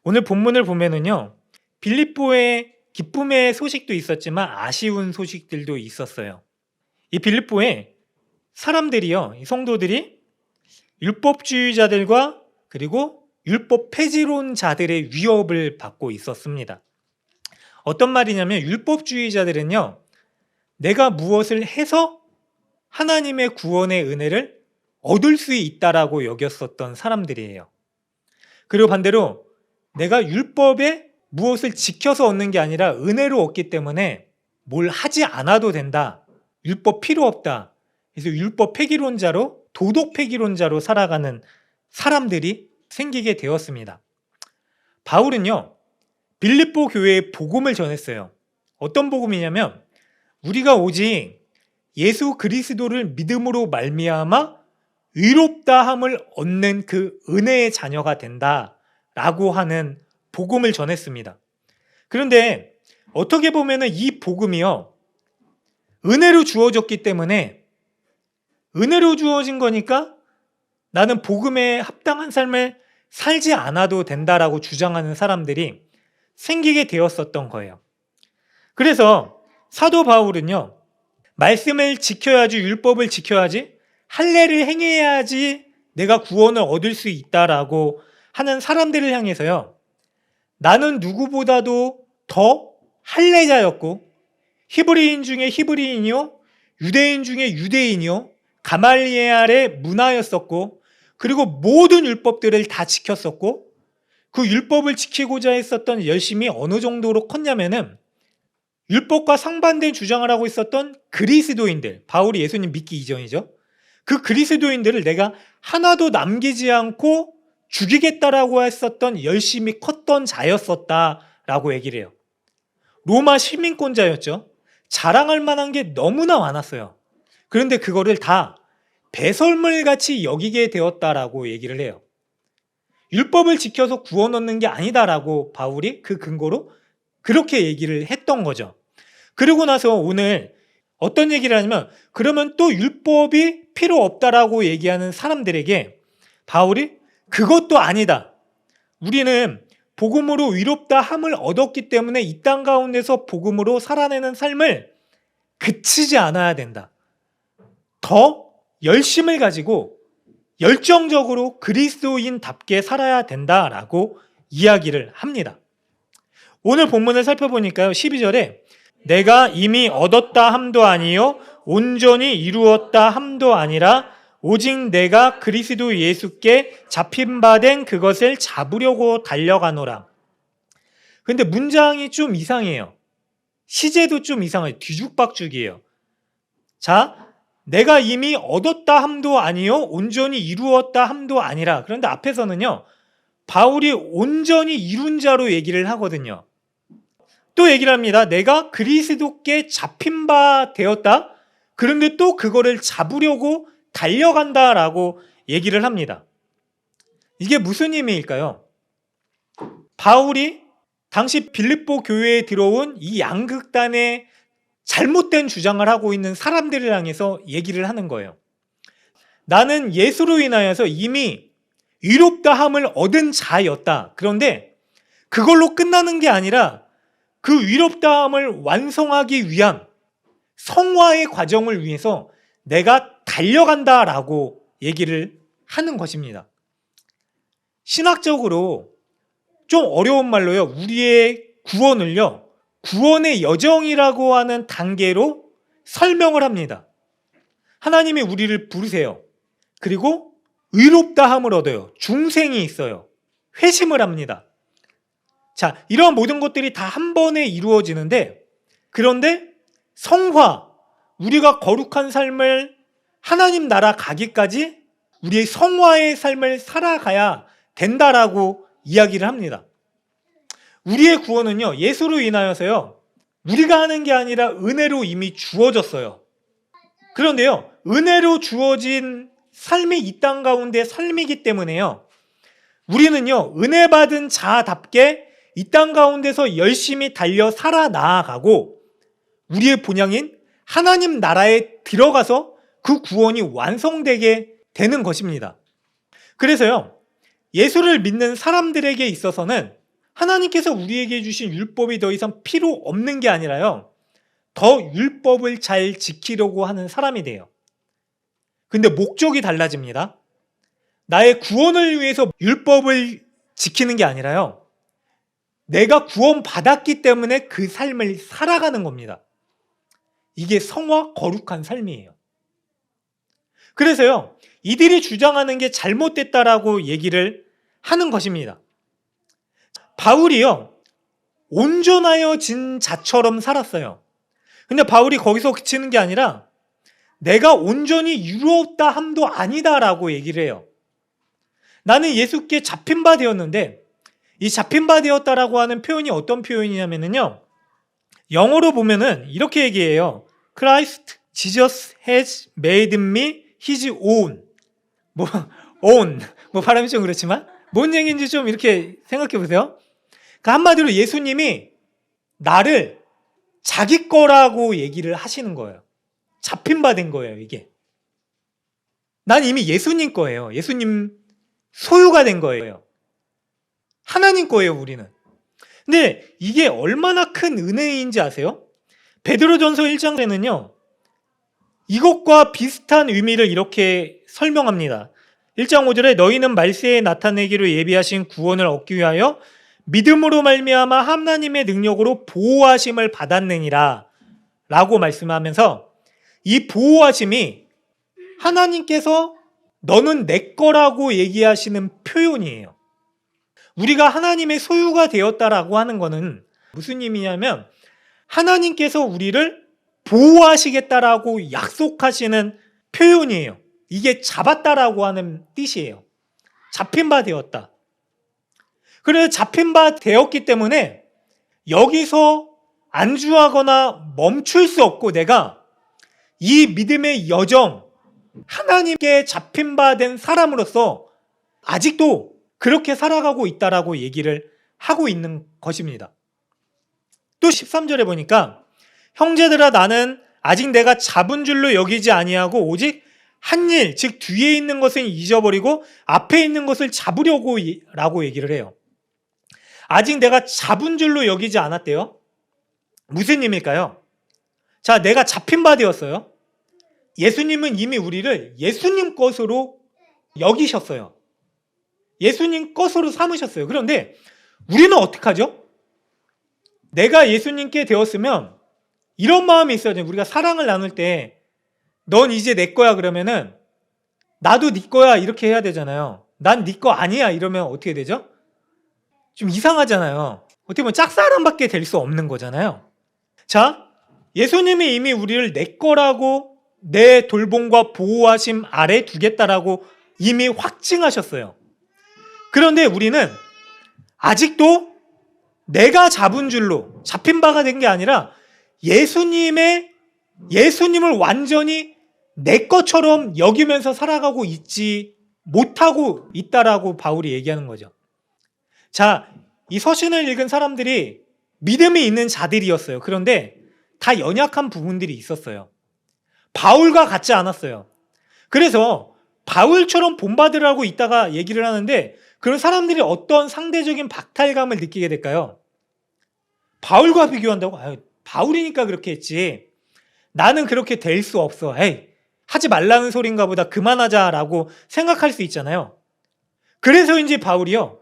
오늘 본문을 보면은요, 빌립보에 기쁨의 소식도 있었지만 아쉬운 소식들도 있었어요. 이 빌립보에 사람들이요, 이 성도들이 율법주의자들과 그리고 율법 폐지론자들의 위협을 받고 있었습니다. 어떤 말이냐면 율법주의자들은요, 내가 무엇을 해서 하나님의 구원의 은혜를 얻을 수 있다라고 여겼었던 사람들이에요. 그리고 반대로 내가 율법에 무엇을 지켜서 얻는 게 아니라 은혜로 얻기 때문에 뭘 하지 않아도 된다. 율법 필요 없다. 그래서 율법 폐기론자로, 도덕 폐기론자로 살아가는 사람들이 생기게 되었습니다. 바울은요, 빌립보 교회에 복음을 전했어요. 어떤 복음이냐면 우리가 오직 예수 그리스도를 믿음으로 말미암아 의롭다함을 얻는 그 은혜의 자녀가 된다라고 하는 복음을 전했습니다. 그런데 어떻게 보면 이 복음이요, 은혜로 주어졌기 때문에 은혜로 주어진 거니까 나는 복음에 합당한 삶을 살지 않아도 된다라고 주장하는 사람들이 생기게 되었었던 거예요. 그래서 사도 바울은요, 말씀을 지켜야지, 율법을 지켜야지, 할례를 행해야지 내가 구원을 얻을 수 있다라고 하는 사람들을 향해서요, 나는 누구보다도 더 할례자였고 히브리인 중에 히브리인이요, 유대인 중에 유대인이요, 가말리엘의 문화였었고, 그리고 모든 율법들을 다 지켰었고, 그 율법을 지키고자 했었던 열심이 어느 정도로 컸냐면은 율법과 상반된 주장을 하고 있었던 그리스도인들, 바울이 예수님 믿기 이전이죠. 그 그리스도인들을 내가 하나도 남기지 않고 죽이겠다라고 했었던 열심이 컸던 자였었다라고 얘기를 해요. 로마 시민권자였죠. 자랑할 만한 게 너무나 많았어요. 그런데 그거를 다 배설물같이 여기게 되었다라고 얘기를 해요. 율법을 지켜서 구원 얻는 게 아니다라고 바울이 그 근거로 그렇게 얘기를 했던 거죠. 그러고 나서 오늘 어떤 얘기를 하냐면, 그러면 또 율법이 필요 없다라고 얘기하는 사람들에게 바울이 그것도 아니다. 우리는 복음으로 의롭다 함을 얻었기 때문에 이 땅 가운데서 복음으로 살아내는 삶을 그치지 않아야 된다. 더 열심을 가지고 열정적으로 그리스도인답게 살아야 된다라고 이야기를 합니다. 오늘 본문을 살펴보니까요, 12절에 내가 이미 얻었다 함도 아니요 온전히 이루었다 함도 아니라 오직 내가 그리스도 예수께 잡힌 바 된 그것을 잡으려고 달려가노라. 근데 문장이 좀 이상해요. 시제도 좀 이상해요. 뒤죽박죽이에요. 자, 내가 이미 얻었다 함도 아니요 온전히 이루었다 함도 아니라. 그런데 앞에서는요, 바울이 온전히 이룬 자로 얘기를 하거든요. 또 얘기를 합니다. 내가 그리스도께 잡힌 바 되었다. 그런데 또 그거를 잡으려고 달려간다라고 얘기를 합니다. 이게 무슨 의미일까요? 바울이 당시 빌립보 교회에 들어온 이 양극단의 잘못된 주장을 하고 있는 사람들을 향해서 얘기를 하는 거예요. 나는 예수로 인하여서 이미 의롭다함을 얻은 자였다. 그런데 그걸로 끝나는 게 아니라 그 의롭다함을 완성하기 위한 성화의 과정을 위해서 내가 달려간다라고 얘기를 하는 것입니다. 신학적으로 좀 어려운 말로요, 우리의 구원을요, 구원의 여정이라고 하는 단계로 설명을 합니다. 하나님이 우리를 부르세요. 그리고 의롭다함을 얻어요. 중생이 있어요. 회심을 합니다. 자, 이러한 모든 것들이 다 한 번에 이루어지는데, 그런데 성화, 우리가 거룩한 삶을 하나님 나라 가기까지 우리의 성화의 삶을 살아가야 된다라고 이야기를 합니다. 우리의 구원은요, 예수로 인하여서요, 우리가 하는 게 아니라 은혜로 이미 주어졌어요. 그런데요, 은혜로 주어진 삶이 이 땅 가운데 삶이기 때문에요, 우리는요, 은혜 받은 자답게 이 땅 가운데서 열심히 달려 살아나가고 우리의 본향인 하나님 나라에 들어가서 그 구원이 완성되게 되는 것입니다. 그래서요, 예수를 믿는 사람들에게 있어서는 하나님께서 우리에게 주신 율법이 더 이상 필요 없는 게 아니라요, 더 율법을 잘 지키려고 하는 사람이 돼요. 근데 목적이 달라집니다. 나의 구원을 위해서 율법을 지키는 게 아니라요, 내가 구원받았기 때문에 그 삶을 살아가는 겁니다. 이게 성화 거룩한 삶이에요. 그래서요, 이들이 주장하는 게 잘못됐다라고 얘기를 하는 것입니다. 바울이요, 온전하여진 자처럼 살았어요. 근데 바울이 거기서 그치는 게 아니라 내가 온전히 이루었다 함도 아니다라고 얘기를 해요. 나는 예수께 잡힌 바 되었는데, 이 잡힌 바 되었다라고 하는 표현이 어떤 표현이냐면요, 영어로 보면은 이렇게 얘기해요. Christ Jesus has made me his own. own. 발음이 좀 그렇지만 뭔 얘기인지 좀 이렇게 생각해 보세요. 그러니까 한마디로 예수님이 나를 자기 거라고 얘기를 하시는 거예요. 잡힌 바 된 거예요, 이게. 난 이미 예수님 거예요. 예수님 소유가 된 거예요. 하나님 거예요, 우리는. 근데 이게 얼마나 큰 은혜인지 아세요? 베드로전서 1장에는요, 이것과 비슷한 의미를 이렇게 설명합니다. 1장 5절에 너희는 말세에 나타내기로 예비하신 구원을 얻기 위하여 믿음으로 말미암아 하나님의 능력으로 보호하심을 받았느니라 라고 말씀하면서, 이 보호하심이 하나님께서 너는 내 거라고 얘기하시는 표현이에요. 우리가 하나님의 소유가 되었다라고 하는 거는 무슨 의미냐면, 하나님께서 우리를 보호하시겠다라고 약속하시는 표현이에요. 이게 잡았다라고 하는 뜻이에요. 잡힌 바 되었다. 그래서 잡힌 바 되었기 때문에 여기서 안주하거나 멈출 수 없고, 내가 이 믿음의 여정, 하나님께 잡힌 바 된 사람으로서 아직도 그렇게 살아가고 있다라고 얘기를 하고 있는 것입니다. 또 13절에 보니까 형제들아 나는 아직 내가 잡은 줄로 여기지 아니하고 오직 한 일, 즉 뒤에 있는 것은 잊어버리고 앞에 있는 것을 잡으려고 라고 얘기를 해요. 아직 내가 잡은 줄로 여기지 않았대요. 무슨 의미일까요? 자, 내가 잡힌 바 되었어요. 예수님은 이미 우리를 예수님 것으로 여기셨어요. 예수님 것으로 삼으셨어요. 그런데 우리는 어떻게 하죠? 내가 예수님께 되었으면 이런 마음이 있어야 돼요. 우리가 사랑을 나눌 때 넌 이제 내 거야 그러면은 나도 네 거야 이렇게 해야 되잖아요. 난 네 거 아니야 이러면 어떻게 되죠? 좀 이상하잖아요. 어떻게 보면 짝사랑밖에 될 수 없는 거잖아요. 자, 예수님이 이미 우리를 내 거라고 내 돌봄과 보호하심 아래 두겠다라고 이미 확증하셨어요. 그런데 우리는 아직도 내가 잡은 줄로 잡힌 바가 된 게 아니라 예수님을 완전히 내 것처럼 여기면서 살아가고 있지 못하고 있다라고 바울이 얘기하는 거죠. 자, 이 서신을 읽은 사람들이 믿음이 있는 자들이었어요. 그런데 다 연약한 부분들이 있었어요. 바울과 같지 않았어요. 그래서 바울처럼 본받으라고 있다가 얘기를 하는데 그런 사람들이 어떤 상대적인 박탈감을 느끼게 될까요? 바울과 비교한다고? 바울이니까 그렇게 했지. 나는 그렇게 될 수 없어. 에이, 하지 말라는 소린가 보다 그만하자라고 생각할 수 있잖아요. 그래서인지 바울이요,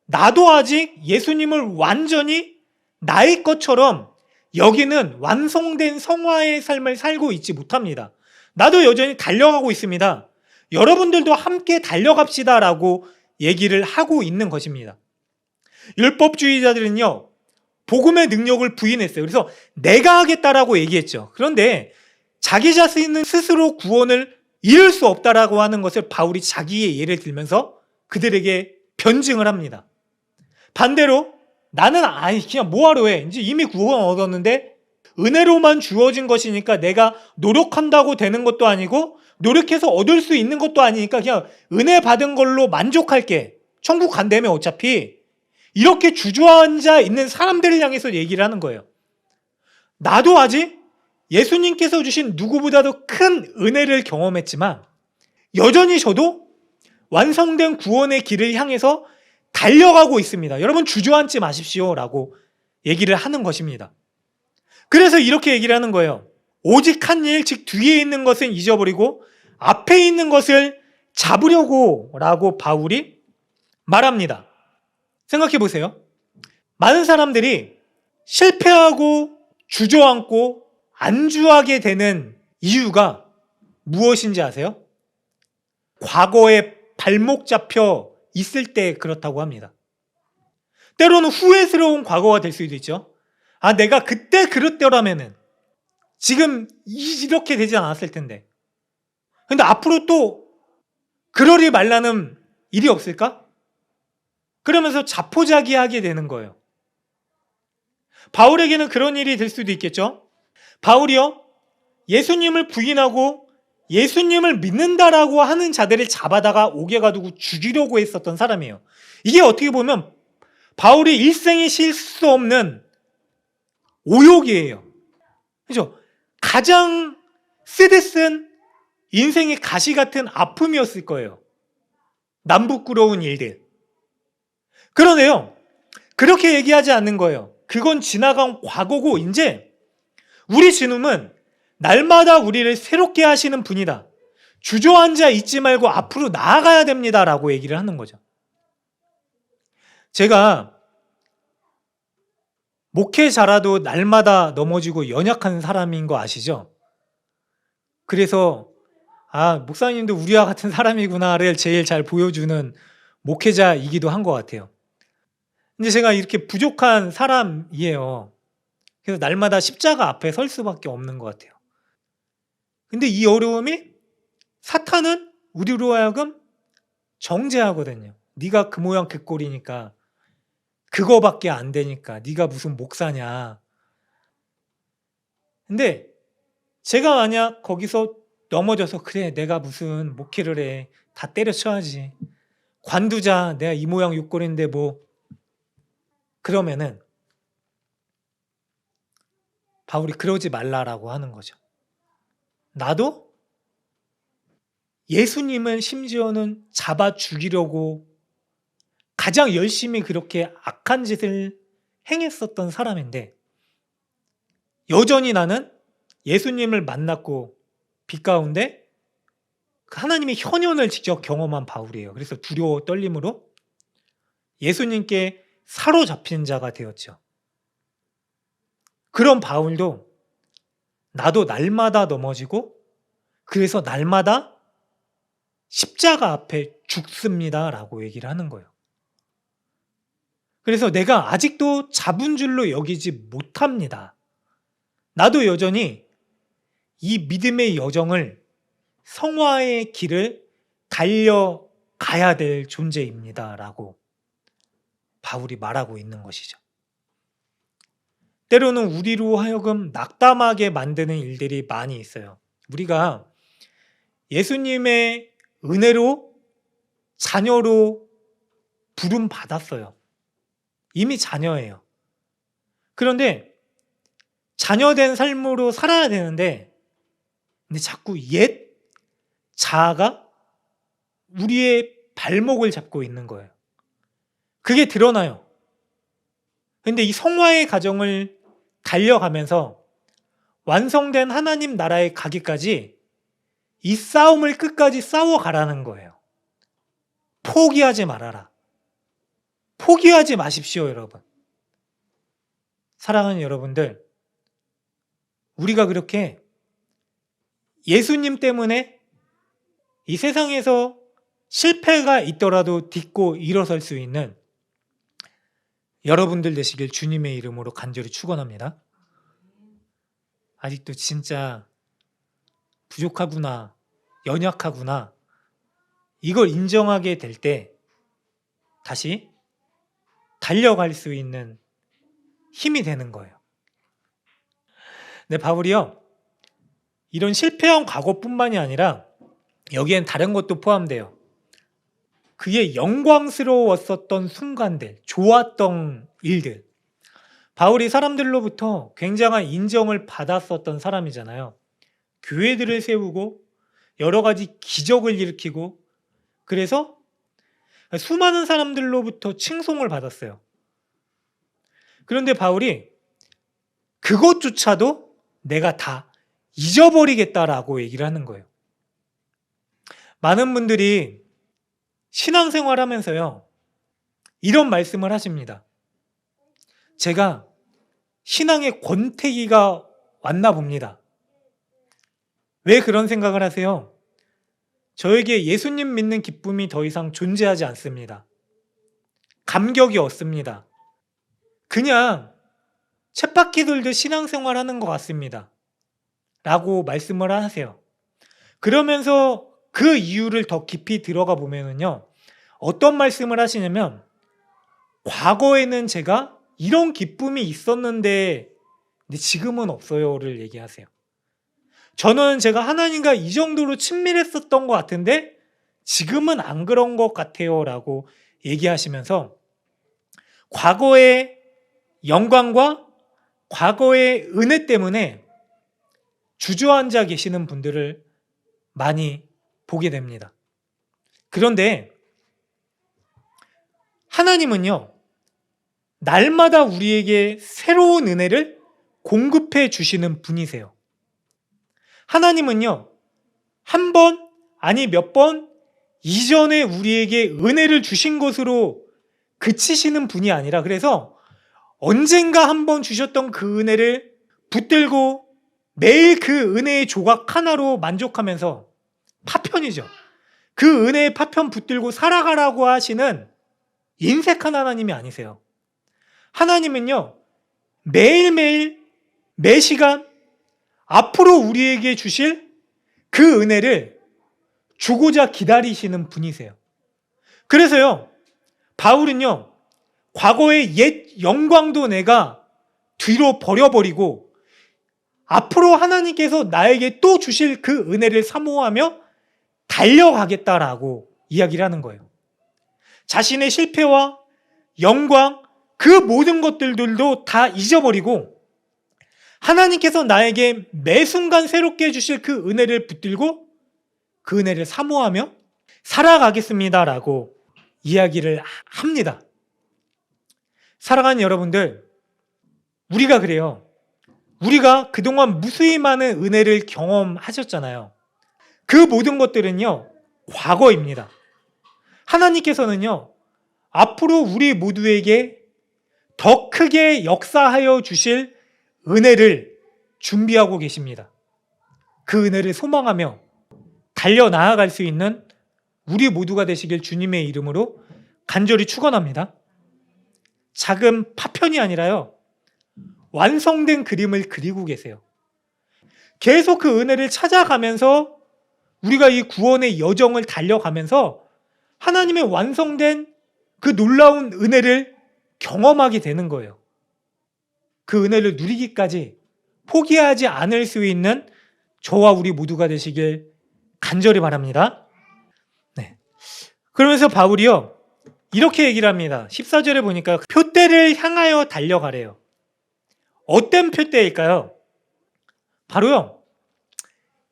나도 아직 예수님을 완전히 나의 것처럼 여기는 완성된 성화의 삶을 살고 있지 못합니다. 나도 여전히 달려가고 있습니다. 여러분들도 함께 달려갑시다라고 얘기를 하고 있는 것입니다. 율법주의자들은요, 복음의 능력을 부인했어요. 그래서 내가 하겠다라고 얘기했죠. 그런데 자기 자신은 스스로 구원을 이룰 수 없다라고 하는 것을 바울이 자기의 예를 들면서 그들에게 변증을 합니다. 반대로 나는 그냥 뭐하러 해? 이제 이미 구원 얻었는데 은혜로만 주어진 것이니까 내가 노력한다고 되는 것도 아니고 노력해서 얻을 수 있는 것도 아니니까 그냥 은혜 받은 걸로 만족할게. 천국 간다며 어차피. 이렇게 주저앉아 있는 사람들을 향해서 얘기를 하는 거예요. 나도 아직 예수님께서 주신 누구보다도 큰 은혜를 경험했지만 여전히 저도 완성된 구원의 길을 향해서 달려가고 있습니다. 여러분 주저앉지 마십시오 라고 얘기를 하는 것입니다. 그래서 이렇게 얘기를 하는 거예요. 오직 한 일, 즉 뒤에 있는 것은 잊어버리고 앞에 있는 것을 잡으려고 라고 바울이 말합니다. 생각해 보세요. 많은 사람들이 실패하고 주저앉고 안주하게 되는 이유가 무엇인지 아세요? 과거에 발목 잡혀 있을 때 그렇다고 합니다. 때로는 후회스러운 과거가 될 수도 있죠. 아, 내가 그때 그랬더라면은 지금 이렇게 되지 않았을 텐데. 근데 앞으로 또 그러리 말라는 일이 없을까? 그러면서 자포자기하게 되는 거예요. 바울에게는 그런 일이 될 수도 있겠죠. 바울이요, 예수님을 부인하고 예수님을 믿는다라고 하는 자들을 잡아다가 옥에 가두고 죽이려고 했었던 사람이에요. 이게 어떻게 보면 바울이 일생에 쉴 수 없는 오욕이에요. 그죠? 가장 쓰디쓴 인생의 가시 같은 아픔이었을 거예요. 남부끄러운 일들. 그러네요. 그렇게 얘기하지 않는 거예요. 그건 지나간 과거고 이제 우리 주님은 날마다 우리를 새롭게 하시는 분이다. 주저앉아 있지 말고 앞으로 나아가야 됩니다 라고 얘기를 하는 거죠. 제가 목회자라도 날마다 넘어지고 연약한 사람인 거 아시죠? 그래서 목사님도 우리와 같은 사람이구나를 제일 잘 보여주는 목회자이기도 한 것 같아요. 근데 제가 이렇게 부족한 사람이에요. 그래서 날마다 십자가 앞에 설 수밖에 없는 것 같아요. 근데 이 어려움이 사탄은 우리로 하여금 정죄하거든요. 네가 그 모양 그 꼴이니까, 그거밖에 안 되니까 네가 무슨 목사냐. 근데 제가 만약 거기서 넘어져서 그래 내가 무슨 목회를 해, 다 때려쳐야지, 관두자, 내가 이 모양 이 꼴인데 뭐, 그러면은 바울이 그러지 말라라고 하는 거죠. 나도 예수님을 심지어는 잡아 죽이려고 가장 열심히 그렇게 악한 짓을 행했었던 사람인데 여전히 나는 예수님을 만났고 빛 가운데 하나님의 현현을 직접 경험한 바울이에요. 그래서 두려워 떨림으로 예수님께 사로잡힌 자가 되었죠. 그런 바울도 나도 날마다 넘어지고 그래서 날마다 십자가 앞에 죽습니다 라고 얘기를 하는 거예요. 그래서 내가 아직도 잡은 줄로 여기지 못합니다. 나도 여전히 이 믿음의 여정을, 성화의 길을 달려가야 될 존재입니다 라고 바울이 말하고 있는 것이죠. 때로는 우리로 하여금 낙담하게 만드는 일들이 많이 있어요. 우리가 예수님의 은혜로 자녀로 부름 받았어요. 이미 자녀예요. 그런데 자녀된 삶으로 살아야 되는데 근데 자꾸 옛 자아가 우리의 발목을 잡고 있는 거예요. 그게 드러나요. 근데 이 성화의 과정을 달려가면서 완성된 하나님 나라에 가기까지 이 싸움을 끝까지 싸워가라는 거예요. 포기하지 말아라. 포기하지 마십시오, 여러분. 사랑하는 여러분들, 우리가 그렇게 예수님 때문에 이 세상에서 실패가 있더라도 딛고 일어설 수 있는 여러분들 되시길 주님의 이름으로 간절히 축원합니다. 아직도 진짜 부족하구나, 연약하구나, 이걸 인정하게 될 때 다시 달려갈 수 있는 힘이 되는 거예요. 근데 바울이요, 이런 실패한 과거뿐만이 아니라 여기엔 다른 것도 포함돼요. 그의 영광스러웠었던 순간들, 좋았던 일들. 바울이 사람들로부터 굉장한 인정을 받았었던 사람이잖아요. 교회들을 세우고 여러 가지 기적을 일으키고, 그래서 수많은 사람들로부터 칭송을 받았어요. 그런데 바울이 그것조차도 내가 다 잊어버리겠다라고 얘기를 하는 거예요. 많은 분들이 신앙생활 하면서요, 이런 말씀을 하십니다. 제가 신앙의 권태기가 왔나 봅니다. 왜 그런 생각을 하세요? 저에게 예수님 믿는 기쁨이 더 이상 존재하지 않습니다. 감격이 없습니다. 그냥 쳇바퀴 돌듯 신앙생활 하는 것 같습니다. 라고 말씀을 하세요. 그러면서 그 이유를 더 깊이 들어가 보면은요, 어떤 말씀을 하시냐면, 과거에는 제가 이런 기쁨이 있었는데 근데 지금은 없어요를 얘기하세요. 저는 제가 하나님과 이 정도로 친밀했었던 것 같은데 지금은 안 그런 것 같아요 라고 얘기하시면서 과거의 영광과 과거의 은혜 때문에 주저앉아 계시는 분들을 많이 보게 됩니다. 그런데 하나님은요, 날마다 우리에게 새로운 은혜를 공급해 주시는 분이세요. 하나님은요, 한 번, 아니 몇 번 이전에 우리에게 은혜를 주신 것으로 그치시는 분이 아니라, 그래서 언젠가 한 번 주셨던 그 은혜를 붙들고 매일 그 은혜의 조각 하나로 만족하면서 파편이죠. 그 은혜의 파편 붙들고 살아가라고 하시는 인색한 하나님이 아니세요. 하나님은요, 매일매일 매시간 앞으로 우리에게 주실 그 은혜를 주고자 기다리시는 분이세요. 그래서요, 바울은요, 과거의 옛 영광도 내가 뒤로 버려버리고 앞으로 하나님께서 나에게 또 주실 그 은혜를 사모하며 달려가겠다라고 이야기를 하는 거예요. 자신의 실패와 영광, 그 모든 것들도 다 잊어버리고 하나님께서 나에게 매 순간 새롭게 해주실 그 은혜를 붙들고 그 은혜를 사모하며 살아가겠습니다라고 이야기를 합니다. 사랑하는 여러분들, 우리가 그래요. 우리가 그동안 무수히 많은 은혜를 경험하셨잖아요. 그 모든 것들은요, 과거입니다. 하나님께서는요, 앞으로 우리 모두에게 더 크게 역사하여 주실 은혜를 준비하고 계십니다. 그 은혜를 소망하며 달려나아갈 수 있는 우리 모두가 되시길 주님의 이름으로 간절히 축원합니다. 작은 파편이 아니라요, 완성된 그림을 그리고 계세요. 계속 그 은혜를 찾아가면서 우리가 이 구원의 여정을 달려가면서 하나님의 완성된 그 놀라운 은혜를 경험하게 되는 거예요. 그 은혜를 누리기까지 포기하지 않을 수 있는 저와 우리 모두가 되시길 간절히 바랍니다. 네. 그러면서 바울이요, 이렇게 얘기를 합니다. 14절에 보니까 표대를 향하여 달려가래요. 어떤 표대일까요? 바로요,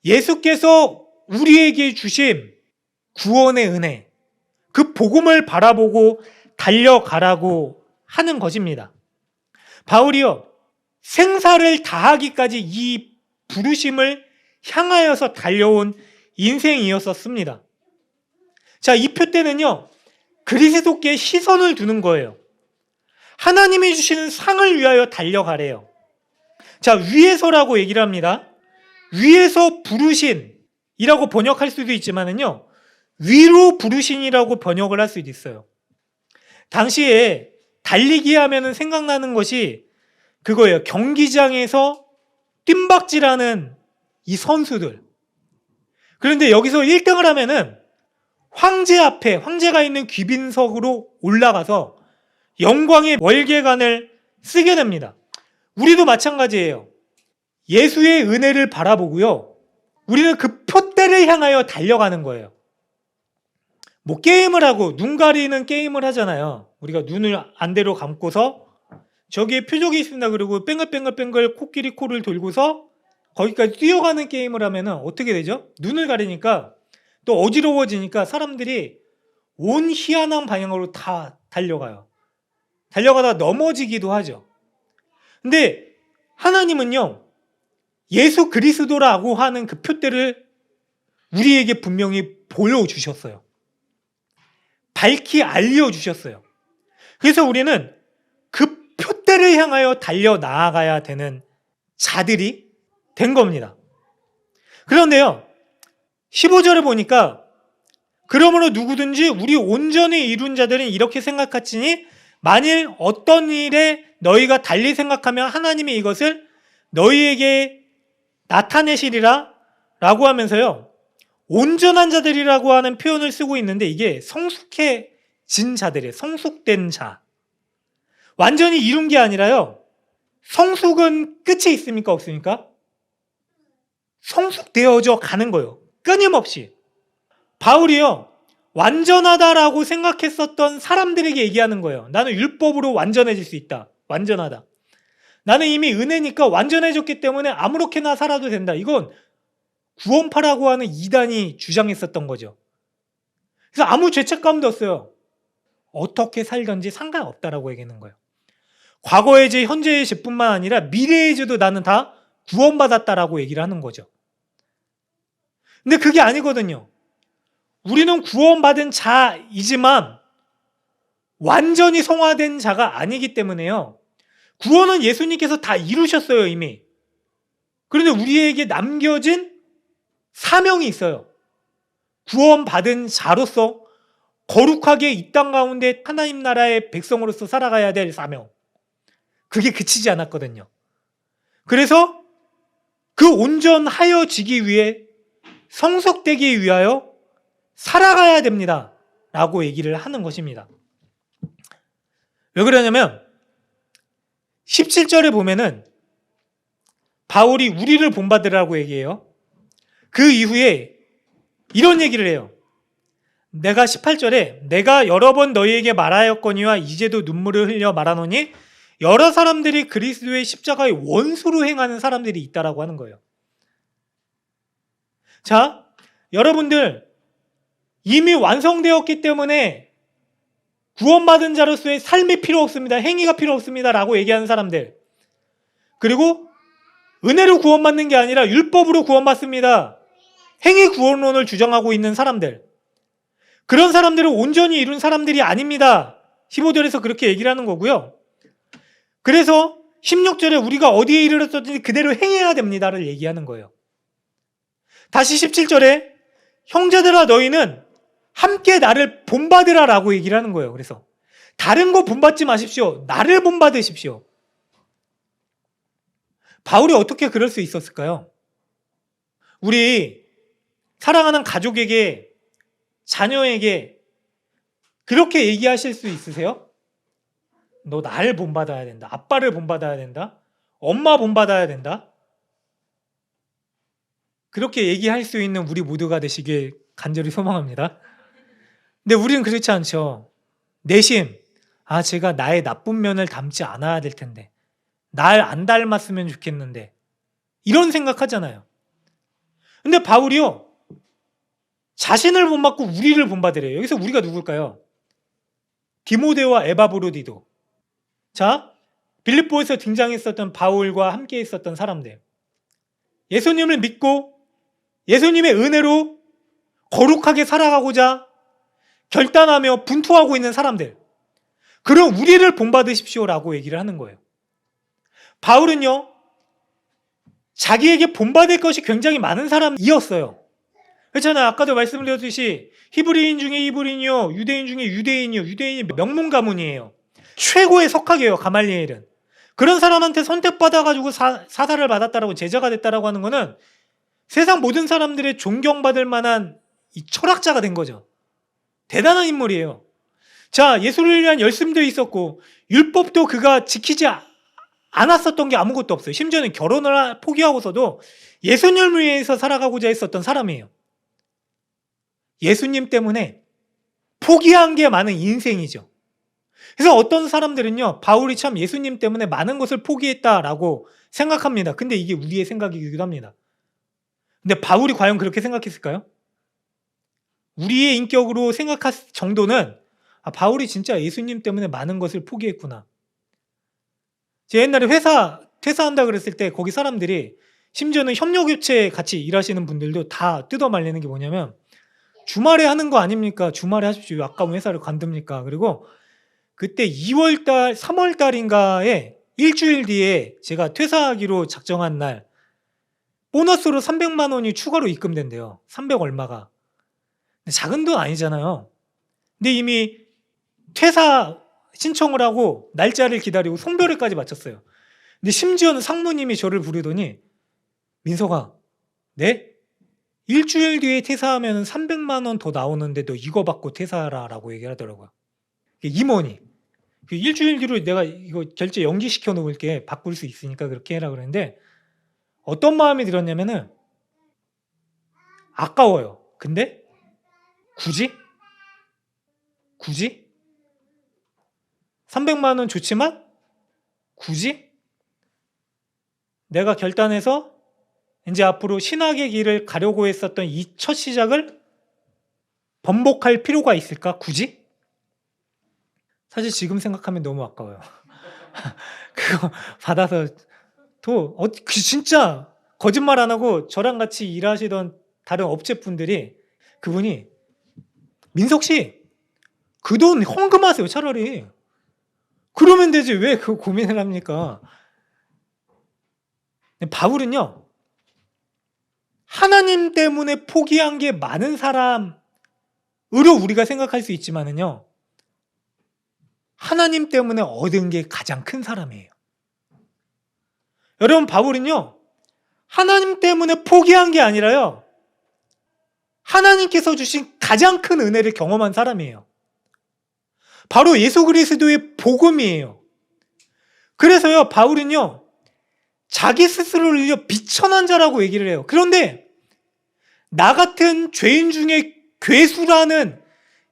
예수께서 우리에게 주신 구원의 은혜, 그 복음을 바라보고 달려가라고 하는 것입니다. 바울이요, 생사를 다하기까지 이 부르심을 향하여서 달려온 인생이었었습니다. 자, 이 표대는요, 그리스도께 시선을 두는 거예요. 하나님이 주시는 상을 위하여 달려가래요. 자, 위에서라고 얘기를 합니다. 위에서 부르신이라고 번역할 수도 있지만은요, 위로 부르신이라고 번역을 할 수도 있어요. 당시에 달리기 하면은 생각나는 것이 그거예요. 경기장에서 뜀박질하는 이 선수들. 그런데 여기서 1등을 하면은 황제 앞에, 황제가 있는 귀빈석으로 올라가서 영광의 월계관을 쓰게 됩니다. 우리도 마찬가지예요. 예수의 은혜를 바라보고요, 우리는 그 표대를 향하여 달려가는 거예요. 뭐 게임을 하고 눈 가리는 게임을 하잖아요. 우리가 눈을 안대로 감고서 저기에 표적이 있습니다. 그리고 뺑글뺑글뺑글 코끼리 코를 돌고서 거기까지 뛰어가는 게임을 하면은 어떻게 되죠? 눈을 가리니까 또 어지러워지니까 사람들이 온 희한한 방향으로 다 달려가요. 달려가다가 넘어지기도 하죠. 근데 하나님은요, 예수 그리스도라고 하는 그 표대를 우리에게 분명히 보여주셨어요. 밝히 알려주셨어요. 그래서 우리는 그 표대를 향하여 달려 나아가야 되는 자들이 된 겁니다. 그런데요, 15절에 보니까 그러므로 누구든지 우리 온전히 이룬 자들은 이렇게 생각하시니 만일 어떤 일에 너희가 달리 생각하면 하나님이 이것을 너희에게 나타내시리라 라고 하면서요, 온전한 자들이라고 하는 표현을 쓰고 있는데 이게 성숙해진 자들이에요. 성숙된 자. 완전히 이룬 게 아니라요, 성숙은 끝이 있습니까? 없습니까? 성숙되어져 가는 거예요. 끊임없이. 바울이요, 완전하다라고 생각했었던 사람들에게 얘기하는 거예요. 나는 율법으로 완전해질 수 있다. 완전하다. 나는 이미 은혜니까 완전해졌기 때문에 아무렇게나 살아도 된다. 이건 구원파라고 하는 이단이 주장했었던 거죠. 그래서 아무 죄책감도 없어요. 어떻게 살던지 상관없다라고 얘기하는 거예요. 과거의 죄, 현재의 죄뿐만 아니라 미래의 죄도 나는 다 구원받았다라고 얘기를 하는 거죠. 근데 그게 아니거든요. 우리는 구원받은 자이지만 완전히 성화된 자가 아니기 때문에요, 구원은 예수님께서 다 이루셨어요, 이미. 그런데 우리에게 남겨진 사명이 있어요. 구원받은 자로서 거룩하게 이 땅 가운데 하나님 나라의 백성으로서 살아가야 될 사명. 그게 그치지 않았거든요. 그래서 그 온전하여지기 위해, 성숙되기 위하여 살아가야 됩니다 라고 얘기를 하는 것입니다. 왜 그러냐면 17절에 보면은 바울이 우리를 본받으라고 얘기해요. 그 이후에 이런 얘기를 해요. 내가 18절에 내가 여러 번 너희에게 말하였거니와 이제도 눈물을 흘려 말하노니 여러 사람들이 그리스도의 십자가의 원수로 행하는 사람들이 있다라고 하는 거예요. 자, 여러분들 이미 완성되었기 때문에 구원받은 자로서의 삶이 필요 없습니다. 행위가 필요 없습니다 라고 얘기하는 사람들, 그리고 은혜로 구원받는 게 아니라 율법으로 구원받습니다, 행위 구원론을 주장하고 있는 사람들, 그런 사람들은 온전히 이룬 사람들이 아닙니다. 15절에서 그렇게 얘기를 하는 거고요. 그래서 16절에 우리가 어디에 이르렀든지 그대로 행해야 됩니다를 얘기하는 거예요. 다시 17절에 형제들아 너희는 함께 나를 본받으라 라고 얘기를 하는 거예요. 그래서 다른 거 본받지 마십시오. 나를 본받으십시오. 바울이 어떻게 그럴 수 있었을까요? 우리 사랑하는 가족에게, 자녀에게 그렇게 얘기하실 수 있으세요? 너 나를 본받아야 된다. 아빠를 본받아야 된다. 엄마 본받아야 된다. 그렇게 얘기할 수 있는 우리 모두가 되시길 간절히 소망합니다. 근데 우리는 그렇지 않죠. 내심, 제가 나의 나쁜 면을 담지 않아야 될 텐데, 날 안 닮았으면 좋겠는데, 이런 생각하잖아요. 근데 바울이요, 자신을 본받고 우리를 본받으래요. 여기서 우리가 누굴까요? 디모데와 에바브로디도. 자, 빌립보에서 등장했었던 바울과 함께 있었던 사람들, 예수님을 믿고 예수님의 은혜로 거룩하게 살아가고자 결단하며 분투하고 있는 사람들, 그럼 우리를 본받으십시오라고 얘기를 하는 거예요. 바울은요, 자기에게 본받을 것이 굉장히 많은 사람이었어요. 그렇잖아요. 아까도 말씀드렸듯이 히브리인 중에 히브리인이요, 유대인 중에 유대인이요, 유대인이 명문 가문이에요. 최고의 석학이에요, 가말리엘은. 그런 사람한테 선택받아가지고 사사를 받았다라고, 제자가 됐다라고 하는 거는 세상 모든 사람들의 존경받을 만한 이 철학자가 된 거죠. 대단한 인물이에요. 자, 예수를 위한 열심도 있었고 율법도 그가 지키지 않았었던 게 아무것도 없어요. 심지어는 결혼을 포기하고서도 예수님을 위해서 살아가고자 했었던 사람이에요. 예수님 때문에 포기한 게 많은 인생이죠. 그래서 어떤 사람들은요, 바울이 참 예수님 때문에 많은 것을 포기했다라고 생각합니다. 근데 이게 우리의 생각이기도 합니다. 근데 바울이 과연 그렇게 생각했을까요? 우리의 인격으로 생각할 정도는 바울이 진짜 예수님 때문에 많은 것을 포기했구나. 제가 옛날에 회사 퇴사한다 그랬을 때 거기 사람들이, 심지어는 협력업체에 같이 일하시는 분들도 다 뜯어말리는 게 뭐냐면, 주말에 하는 거 아닙니까? 주말에 하십시오. 아까운 회사를 관둡니까? 그리고 그때 2월달, 3월달인가에 일주일 뒤에 제가 퇴사하기로 작정한 날 보너스로 300만 원이 추가로 입금된대요. 300 얼마가. 작은 돈 아니잖아요. 근데 이미 퇴사 신청을 하고 날짜를 기다리고 송별회까지 마쳤어요. 근데 심지어는 상무님이 저를 부르더니, 민석아, 네? 일주일 뒤에 퇴사하면 300만 원 더 나오는데 너 이거 받고 퇴사하라 라고 얘기하더라고요. 임원이. 일주일 뒤로 내가 이거 결제 연기시켜 놓을게, 바꿀 수 있으니까 그렇게 해라 그랬는데, 어떤 마음이 들었냐면은 아까워요. 근데 굳이? 300만 원 좋지만 굳이? 내가 결단해서 이제 앞으로 신학의 길을 가려고 했었던 이 첫 시작을 번복할 필요가 있을까? 굳이? 사실 지금 생각하면 너무 아까워요. 그거 받아서 진짜 거짓말 안 하고 저랑 같이 일하시던 다른 업체분들이, 그분이, 민석 씨, 그 돈 헌금하세요 차라리. 그러면 되지 왜 그 고민을 합니까? 바울은요, 하나님 때문에 포기한 게 많은 사람으로 우리가 생각할 수 있지만은요, 하나님 때문에 얻은 게 가장 큰 사람이에요. 여러분, 바울은요, 하나님 때문에 포기한 게 아니라요, 하나님께서 주신 가장 큰 은혜를 경험한 사람이에요. 바로 예수 그리스도의 복음이에요. 그래서요, 바울은요, 자기 스스로를 비천한 자라고 얘기를 해요. 그런데 나 같은 죄인 중에 괴수라는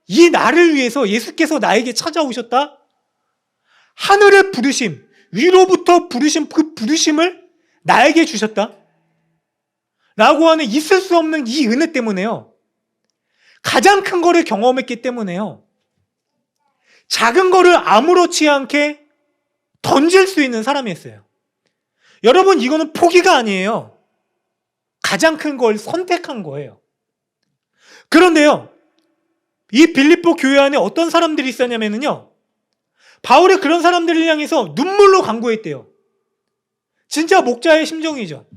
이 나를 위해서 예수께서 나에게 찾아오셨다? 하늘의 부르심, 위로부터 부르심, 그 부르심을 나에게 주셨다? 라고 하는 있을 수 없는 이 은혜 때문에요, 가장 큰 거를 경험했기 때문에요, 작은 거를 아무렇지 않게 던질 수 있는 사람이었어요. 여러분, 이거는 포기가 아니에요. 가장 큰 걸 선택한 거예요. 그런데요, 이 빌립보 교회 안에 어떤 사람들이 있었냐면요, 바울이 그런 사람들을 향해서 눈물로 간구했대요. 진짜 목자의 심정이죠.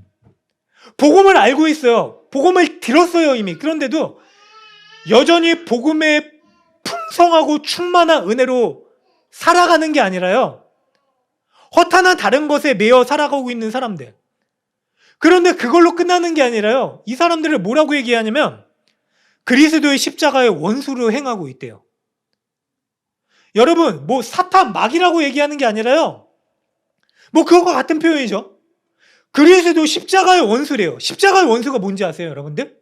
복음을 알고 있어요. 복음을 들었어요 이미. 그런데도 여전히 복음의 풍성하고 충만한 은혜로 살아가는 게 아니라요, 허탄한 다른 것에 매여 살아가고 있는 사람들. 그런데 그걸로 끝나는 게 아니라요, 이 사람들을 뭐라고 얘기하냐면 그리스도의 십자가의 원수로 행하고 있대요. 여러분, 뭐 사탄 마귀라고 얘기하는 게 아니라요, 뭐 그거와 같은 표현이죠. 그리스도 십자가의 원수래요. 십자가의 원수가 뭔지 아세요, 여러분들?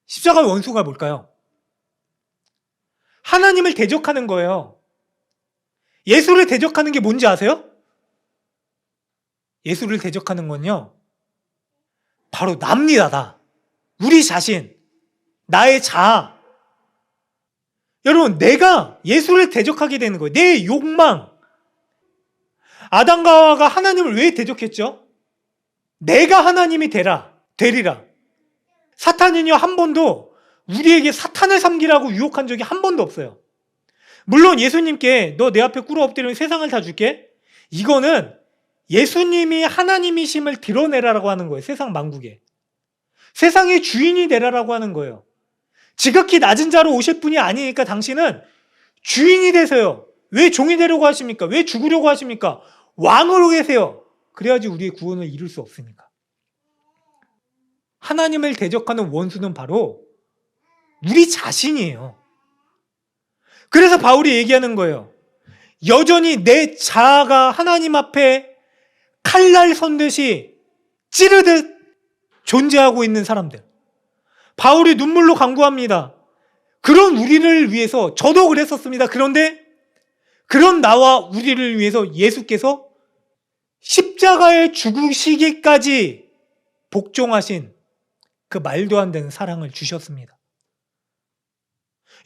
십자가의 원수가 뭘까요? 하나님을 대적하는 거예요. 예수를 대적하는 게 뭔지 아세요? 예수를 대적하는 건요, 바로 납니다. 나. 우리 자신, 나의 자아. 여러분, 내가 예수를 대적하게 되는 거예요. 내 욕망. 아담과 하와가 하나님을 왜 대적했죠? 내가 하나님이 되리라. 사탄은요, 한 번도 우리에게 사탄을 섬기라고 유혹한 적이 한 번도 없어요. 물론 예수님께 너 내 앞에 꿇어 엎드리면 세상을 다 줄게, 이거는 예수님이 하나님이심을 드러내라라고 하는 거예요. 세상 만국에. 세상의 주인이 되라라고 하는 거예요. 지극히 낮은 자로 오실 분이 아니니까 당신은 주인이 되세요. 왜 종이 되려고 하십니까? 왜 죽으려고 하십니까? 왕으로 계세요. 그래야지 우리의 구원을 이룰 수 없으니까. 하나님을 대적하는 원수는 바로 우리 자신이에요. 그래서 바울이 얘기하는 거예요. 여전히 내 자아가 하나님 앞에 칼날 선듯이 찌르듯 존재하고 있는 사람들. 바울이 눈물로 간구합니다. 그런 우리를 위해서, 저도 그랬었습니다. 그런데 그런 나와 우리를 위해서 예수께서 십자가에 죽으시기까지 복종하신 그 말도 안 되는 사랑을 주셨습니다.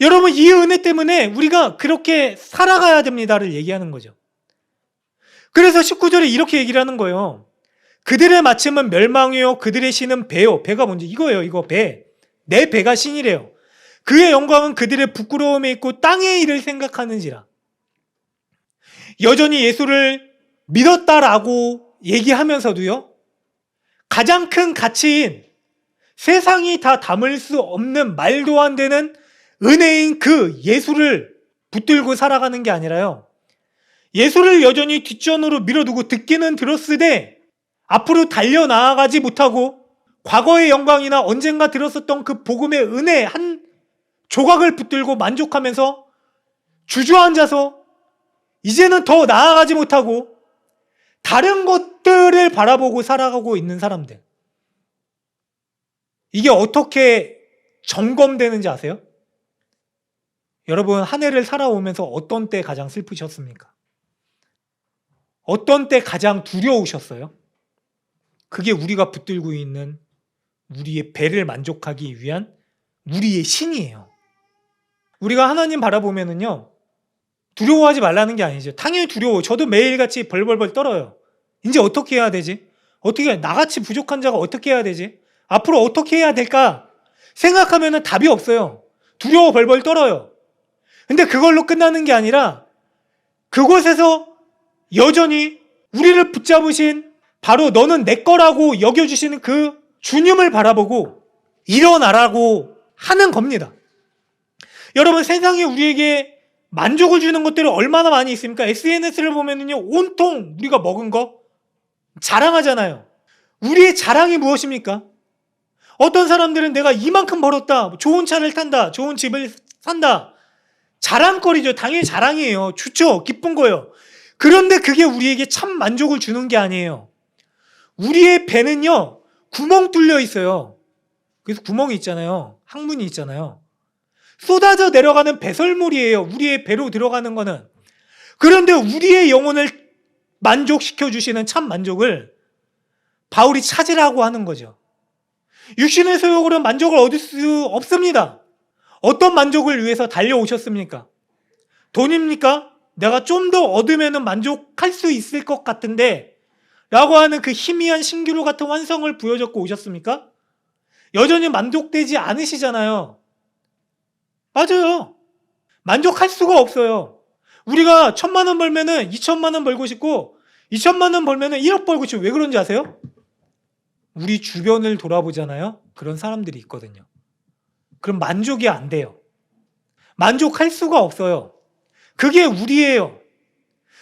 여러분, 이 은혜 때문에 우리가 그렇게 살아가야 됩니다를 얘기하는 거죠. 그래서 19절에 이렇게 얘기를 하는 거예요. 그들의 마침은 멸망이요 그들의 신은 배요. 배가 뭔지 이거예요. 이거 배. 내 배가 신이래요. 그의 영광은 그들의 부끄러움에 있고 땅의 일을 생각하는지라. 여전히 예수를 믿었다라고 얘기하면서도요, 가장 큰 가치인 세상이 다 담을 수 없는 말도 안 되는 은혜인 그 예수를 붙들고 살아가는 게 아니라요, 예수를 여전히 뒷전으로 밀어두고 듣기는 들었으되 앞으로 달려나아가지 못하고 과거의 영광이나 언젠가 들었었던 그 복음의 은혜 한 조각을 붙들고 만족하면서 주저앉아서 이제는 더 나아가지 못하고 다른 것들을 바라보고 살아가고 있는 사람들. 이게 어떻게 점검되는지 아세요? 여러분, 한 해를 살아오면서 어떤 때 가장 슬프셨습니까? 어떤 때 가장 두려우셨어요? 그게 우리가 붙들고 있는 우리의 배를 만족하기 위한 우리의 신이에요. 우리가 하나님 바라보면은요, 두려워하지 말라는 게 아니죠. 당연히 두려워. 저도 매일같이 벌벌벌 떨어요. 이제 어떻게 해야 되지? 어떻게, 나같이 부족한 자가 어떻게 해야 되지? 앞으로 어떻게 해야 될까? 생각하면은 답이 없어요. 두려워 벌벌 떨어요. 근데 그걸로 끝나는 게 아니라 그곳에서 여전히 우리를 붙잡으신 바로 너는 내 거라고 여겨주시는 그 주님을 바라보고 일어나라고 하는 겁니다. 여러분, 세상에 우리에게 만족을 주는 것들이 얼마나 많이 있습니까? SNS를 보면은요, 온통 우리가 먹은 거 자랑하잖아요. 우리의 자랑이 무엇입니까? 어떤 사람들은 내가 이만큼 벌었다, 좋은 차를 탄다, 좋은 집을 산다. 자랑거리죠. 당연히 자랑이에요. 좋죠. 기쁜 거예요. 그런데 그게 우리에게 참 만족을 주는 게 아니에요. 우리의 배는요, 구멍 뚫려 있어요. 그래서 구멍이 있잖아요. 항문이 있잖아요. 쏟아져 내려가는 배설물이에요. 우리의 배로 들어가는 거는. 그런데 우리의 영혼을 만족시켜 주시는 참 만족을 바울이 찾으라고 하는 거죠. 육신의 소욕으로 만족을 얻을 수 없습니다. 어떤 만족을 위해서 달려오셨습니까? 돈입니까? 내가 좀 더 얻으면 만족할 수 있을 것 같은데 라고 하는 그 희미한 신기루 같은 환상을 부여잡고 오셨습니까? 여전히 만족되지 않으시잖아요. 맞아요. 만족할 수가 없어요. 우리가 1,000만 원 벌면은 2,000만 원 벌고 싶고 2,000만 원 벌면은 1억 벌고 싶고, 왜 그런지 아세요? 우리 주변을 돌아보잖아요. 그런 사람들이 있거든요. 그럼 만족이 안 돼요. 만족할 수가 없어요. 그게 우리예요.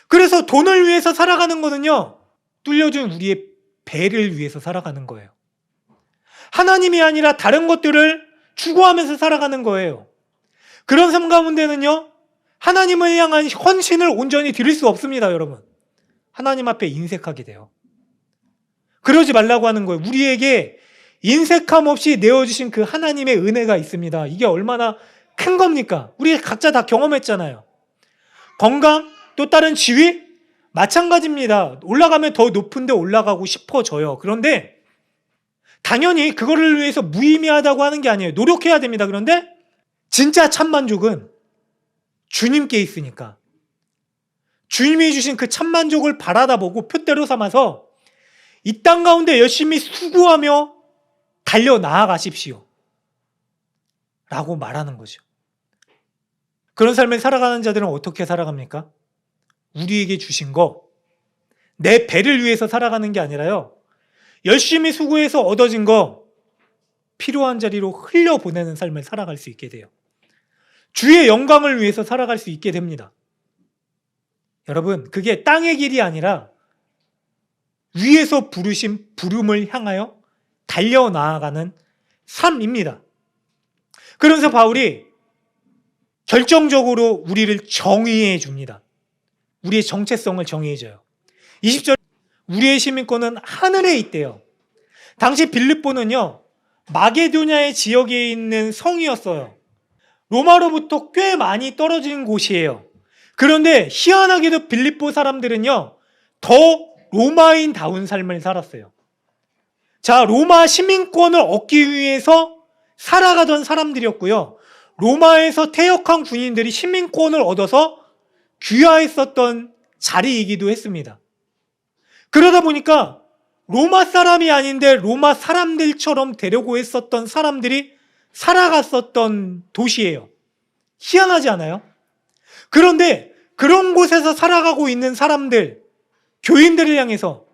그래서 돈을 위해서 살아가는 거는요, 뚫려준 우리의 배를 위해서 살아가는 거예요. 하나님이 아니라 다른 것들을 추구하면서 살아가는 거예요. 그런 삶 가운데는요, 하나님을 향한 헌신을 온전히 드릴 수 없습니다, 여러분. 하나님 앞에 인색하게 돼요. 그러지 말라고 하는 거예요. 우리에게 인색함 없이 내어주신 그 하나님의 은혜가 있습니다. 이게 얼마나 큰 겁니까? 우리 각자 다 경험했잖아요. 건강, 또 다른 지위? 마찬가지입니다. 올라가면 더 높은 데 올라가고 싶어져요. 그런데 당연히 그거를 위해서 무의미하다고 하는 게 아니에요. 노력해야 됩니다. 그런데 진짜 참만족은 주님께 있으니까 주님이 주신 그 참만족을 바라다 보고 표대로 삼아서 이 땅 가운데 열심히 수고하며 달려 나아가십시오 라고 말하는 거죠. 그런 삶을 살아가는 자들은 어떻게 살아갑니까? 우리에게 주신 거, 내 배를 위해서 살아가는 게 아니라요, 열심히 수고해서 얻어진 거 필요한 자리로 흘려보내는 삶을 살아갈 수 있게 돼요. 주의 영광을 위해서 살아갈 수 있게 됩니다. 여러분, 그게 땅의 길이 아니라 위에서 부르신 부름을 향하여 달려나아가는 삶입니다. 그러면서 바울이 결정적으로 우리를 정의해 줍니다. 우리의 정체성을 정의해줘요. 20절, 우리의 시민권은 하늘에 있대요. 당시 빌립보는요, 마게도냐의 지역에 있는 성이었어요. 로마로부터 꽤 많이 떨어진 곳이에요. 그런데 희한하게도 빌립보 사람들은요, 더 로마인다운 삶을 살았어요. 자, 로마 시민권을 얻기 위해서 살아가던 사람들이었고요. 로마에서 퇴역한 군인들이 시민권을 얻어서 귀화했었던 자리이기도 했습니다. 그러다 보니까 로마 사람이 아닌데 로마 사람들처럼 되려고 했었던 사람들이 살아갔었던 도시예요. 희한하지 않아요? 그런데 그런 곳에서 살아가고 있는 사람들, 교인들을 향해서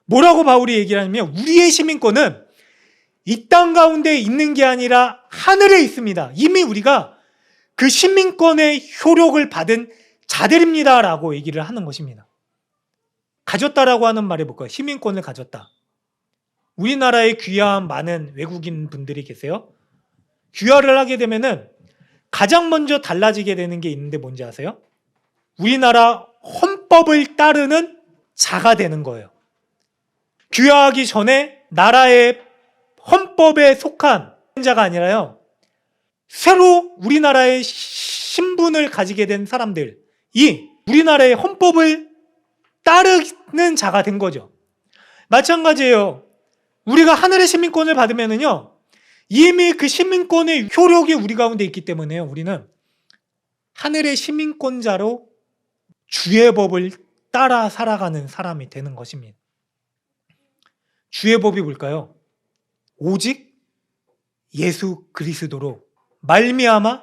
뭐라고 바울이 얘기를 하냐면 우리의 시민권은 이 땅 가운데 있는 게 아니라 하늘에 있습니다. 이미 우리가 그 시민권의 효력을 받은 자들입니다 라고 얘기를 하는 것입니다. 가졌다라고 하는 말이 뭘까요? 시민권을 가졌다. 우리나라에 귀화한 많은 외국인 분들이 계세요. 귀화를 하게 되면은 가장 먼저 달라지게 되는 게 있는데 뭔지 아세요? 우리나라 헌법을 따르는 자가 되는 거예요. 귀화하기 전에 나라의 헌법에 속한 자가 아니라요, 새로 우리나라의 신분을 가지게 된 사람들이 우리나라의 헌법을 따르는 자가 된 거죠. 마찬가지예요. 우리가 하늘의 시민권을 받으면은요, 이미 그 시민권의 효력이 우리 가운데 있기 때문에요, 우리는 하늘의 시민권자로 주의 법을 따라 살아가는 사람이 되는 것입니다. 주의 법이 뭘까요? 오직 예수 그리스도로 말미암아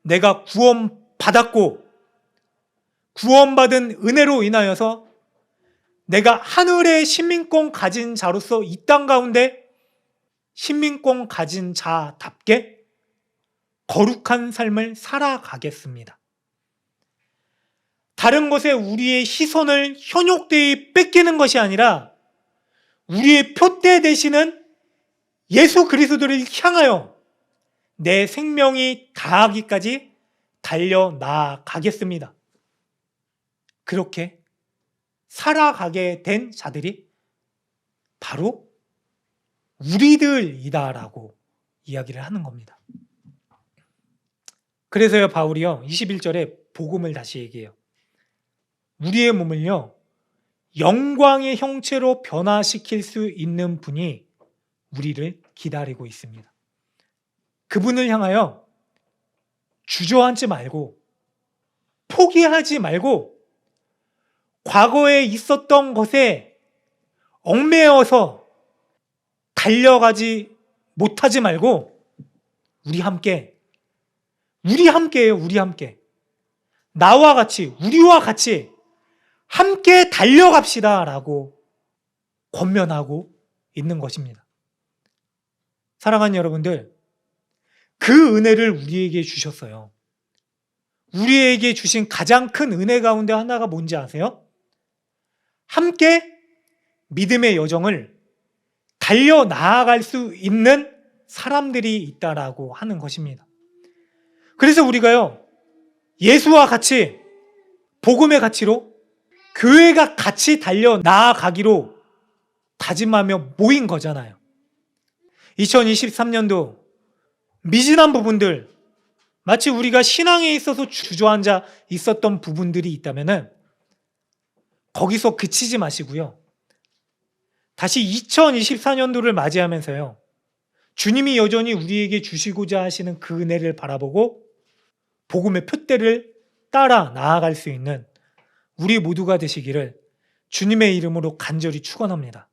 내가 구원받았고 구원받은 은혜로 인하여서 내가 하늘의 시민권 가진 자로서 이 땅 가운데 시민권 가진 자답게 거룩한 삶을 살아가겠습니다. 다른 것에 우리의 시선을 현혹되이 뺏기는 것이 아니라 우리의 표대 되시는 예수 그리스도를 향하여 내 생명이 다하기까지 달려나가겠습니다. 그렇게 살아가게 된 자들이 바로 우리들이다라고 이야기를 하는 겁니다. 그래서요, 바울이요 21절에 복음을 다시 얘기해요. 우리의 몸을요 영광의 형체로 변화시킬 수 있는 분이 우리를 기다리고 있습니다. 그분을 향하여 주저앉지 말고 포기하지 말고 과거에 있었던 것에 얽매여서 달려가지 못하지 말고 우리 함께예요. 우리 함께 나와 같이 우리와 같이 함께 달려갑시다 라고 권면하고 있는 것입니다. 사랑하는 여러분들, 그 은혜를 우리에게 주셨어요. 우리에게 주신 가장 큰 은혜 가운데 하나가 뭔지 아세요? 함께 믿음의 여정을 달려 나아갈 수 있는 사람들이 있다라고 하는 것입니다. 그래서 우리가요, 예수와 같이 복음의 가치로 교회가 같이 달려 나아가기로 다짐하며 모인 거잖아요. 2023년도 미진한 부분들, 마치 우리가 신앙에 있어서 주저앉아 있었던 부분들이 있다면은 거기서 그치지 마시고요. 다시 2024년도를 맞이하면서요, 주님이 여전히 우리에게 주시고자 하시는 그 은혜를 바라보고 복음의 표대를 따라 나아갈 수 있는 우리 모두가 되시기를 주님의 이름으로 간절히 축원합니다.